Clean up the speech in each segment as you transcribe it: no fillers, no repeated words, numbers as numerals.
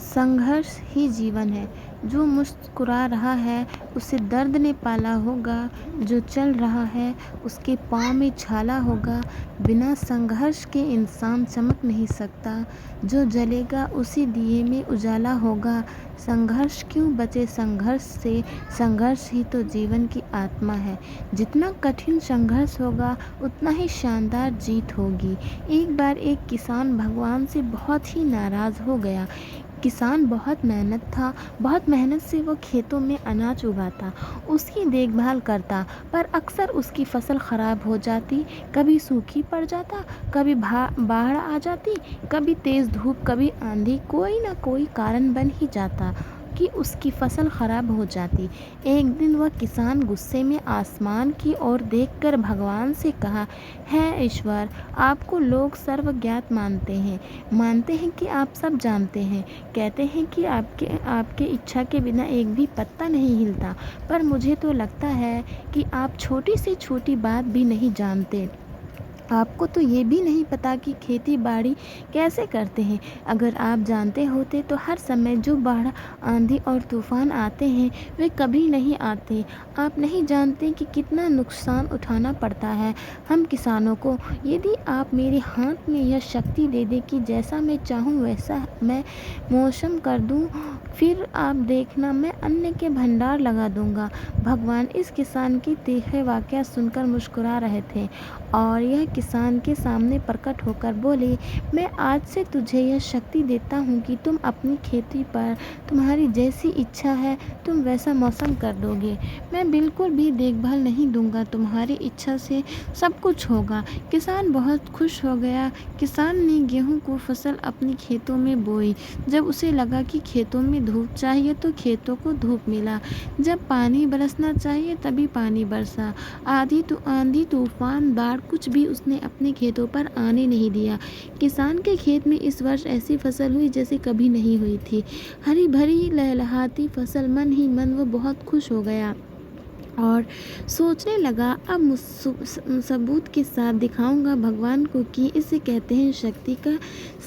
संघर्ष ही जीवन है। जो मुस्कुरा रहा है उसे दर्द ने पाला होगा, जो चल रहा है उसके पाँव में छाला होगा। बिना संघर्ष के इंसान चमक नहीं सकता, जो जलेगा उसी दिए में उजाला होगा। संघर्ष क्यों बचे संघर्ष से, संघर्ष ही तो जीवन की आत्मा है। जितना कठिन संघर्ष होगा उतना ही शानदार जीत होगी। एक बार एक किसान भगवान से बहुत ही नाराज़ हो गया। किसान बहुत मेहनत से वो खेतों में अनाज उगाता, उसकी देखभाल करता, पर अक्सर उसकी फसल ख़राब हो जाती। कभी सूखी पड़ जाता, कभी बाढ़ आ जाती, कभी तेज़ धूप, कभी आंधी। कोई ना कोई कारण बन ही जाता कि उसकी फसल ख़राब हो जाती। एक दिन वह किसान गुस्से में आसमान की ओर देखकर भगवान से कहा, है ईश्वर, आपको लोग सर्वज्ञात मानते हैं कि आप सब जानते हैं। कहते हैं कि आपके इच्छा के बिना एक भी पत्ता नहीं हिलता, पर मुझे तो लगता है कि आप छोटी से छोटी बात भी नहीं जानते। आपको तो ये भी नहीं पता कि खेती बाड़ी कैसे करते हैं। अगर आप जानते होते तो हर समय जो बाढ़, आंधी और तूफान आते हैं वे कभी नहीं आते। आप नहीं जानते कि कितना नुकसान उठाना पड़ता है हम किसानों को। यदि आप मेरे हाथ में यह शक्ति दे दें कि जैसा मैं चाहूँ वैसा मैं मौसम कर दूँ, फिर आप देखना मैं अन्न के भंडार लगा दूँगा। भगवान इस किसान की तीखे वाकया सुनकर मुस्कुरा रहे थे और यह किसान के सामने प्रकट होकर बोले, मैं आज से तुझे यह शक्ति देता हूँ कि तुम अपनी खेती पर तुम्हारी जैसी इच्छा है तुम वैसा मौसम कर दोगे। मैं बिल्कुल भी देखभाल नहीं दूंगा, तुम्हारी इच्छा से सब कुछ होगा। किसान बहुत खुश हो गया। किसान ने गेहूं को फसल अपनी खेतों में बोई। जब उसे लगा कि खेतों में धूप चाहिए तो खेतों को धूप मिला। जब पानी बरसना चाहिए तभी पानी बरसा। आंधी तूफान बाढ़ कुछ भी उसने अपने खेतों पर आने नहीं दिया। किसान के खेत में इस वर्ष ऐसी फसल हुई जैसे कभी नहीं हुई थी। हरी भरी लहलहाती फसल, मन ही मन वो बहुत खुश हो गया और सोचने लगा, अब सबूत के साथ दिखाऊंगा भगवान को कि इसे कहते हैं शक्ति का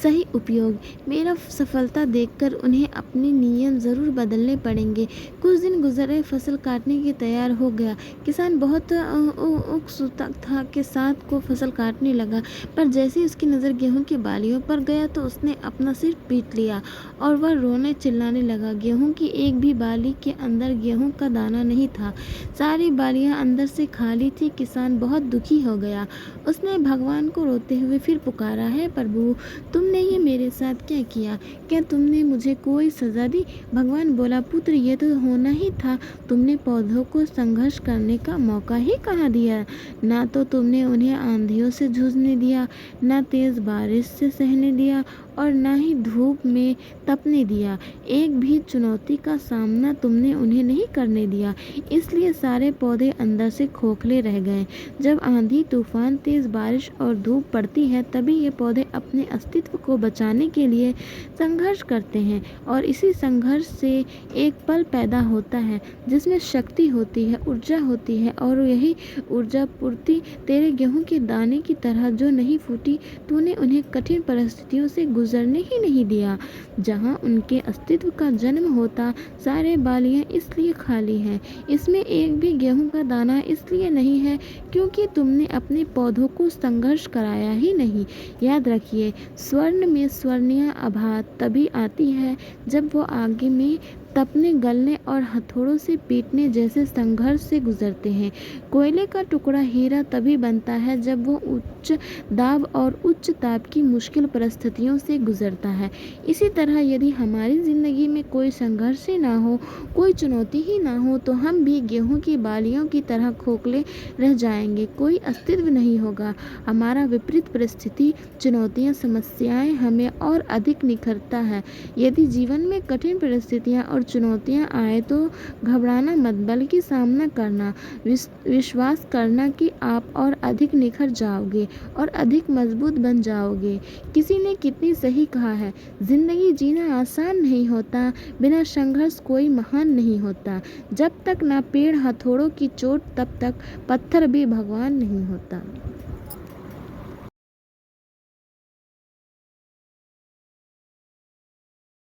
सही उपयोग। मेरा सफलता देखकर उन्हें अपने नियम ज़रूर बदलने पड़ेंगे। कुछ दिन गुजरे, फसल काटने के तैयार हो गया। किसान बहुत उत्सुकता के साथ को फसल काटने लगा, पर जैसे उसकी नज़र गेहूं की बालियों पर गया तो उसने अपना सिर पीट लिया और वह रोने चिल्लाने लगा। गेहूं की एक भी बाली के अंदर गेहूं का दाना नहीं था, सारी बालियां अंदर से खाली थी। किसान बहुत दुखी हो गया। उसने भगवान को रोते हुए फिर पुकारा, है प्रभु, तुमने ये मेरे साथ क्या किया? क्या तुमने मुझे कोई सज़ा दी? भगवान बोला, पुत्र, ये तो होना ही था। तुमने पौधों को संघर्ष करने का मौका ही कहाँ दिया? ना तो तुमने उन्हें आंधियों से जूझने दिया, ना तेज़ बारिश से सहने दिया और ना ही धूप में तपने दिया। एक भी चुनौती का सामना तुमने उन्हें नहीं करने दिया। इसलिए सारे पौधे अंदर से खोखले रह गए। जब आंधी तूफान, तेज़ बारिश और धूप पड़ती है तभी ये पौधे अपने अस्तित्व को बचाने के लिए संघर्ष करते हैं और इसी संघर्ष से एक पल पैदा होता है जिसमें शक्ति होती है, ऊर्जा होती है और यही ऊर्जा पूर्ति तेरे गेहूं के दाने की तरह जो नहीं फूटी, तूने उन्हें कठिन परिस्थितियों से गुजरने ही नहीं दिया। जहाँ उनके अस्तित्व का जन्म होता, सारे बालियाँ इसलिए खाली हैं, इसमें एक भी गेहूं का दाना इसलिए नहीं है क्योंकि तुमने अपने पौधों को संघर्ष कराया ही नहीं। याद रखिए, स्वर्ण में स्वर्णीय आभा तभी आती है जब वो आगे में तपने, गलने और हथौड़ों से पीटने जैसे संघर्ष से गुजरते हैं। कोयले का टुकड़ा हीरा तभी बनता है जब वो उच्च दाब और उच्च ताप की मुश्किल परिस्थितियों से गुजरता है। इसी तरह यदि हमारी ज़िंदगी में कोई संघर्ष ही ना हो, कोई चुनौती ही ना हो, तो हम भी गेहूं की बालियों की तरह खोखले रह जाएंगे। कोई अस्तित्व नहीं होगा। हमारा विपरीत परिस्थिति, चुनौतियाँ, समस्याएं हमें और अधिक निखरता है। यदि जीवन में कठिन परिस्थितियाँ और चुनौतियाँ आए तो घबराना मत, बल्कि सामना करना, विश्वास करना कि आप और अधिक निखर जाओगे और अधिक मजबूत बन जाओगे। किसी ने कितनी सही कहा है, जिंदगी जीना आसान नहीं होता, बिना संघर्ष कोई महान नहीं होता। जब तक ना पेड़ हथौड़ों की चोट, तब तक पत्थर भी भगवान नहीं होता।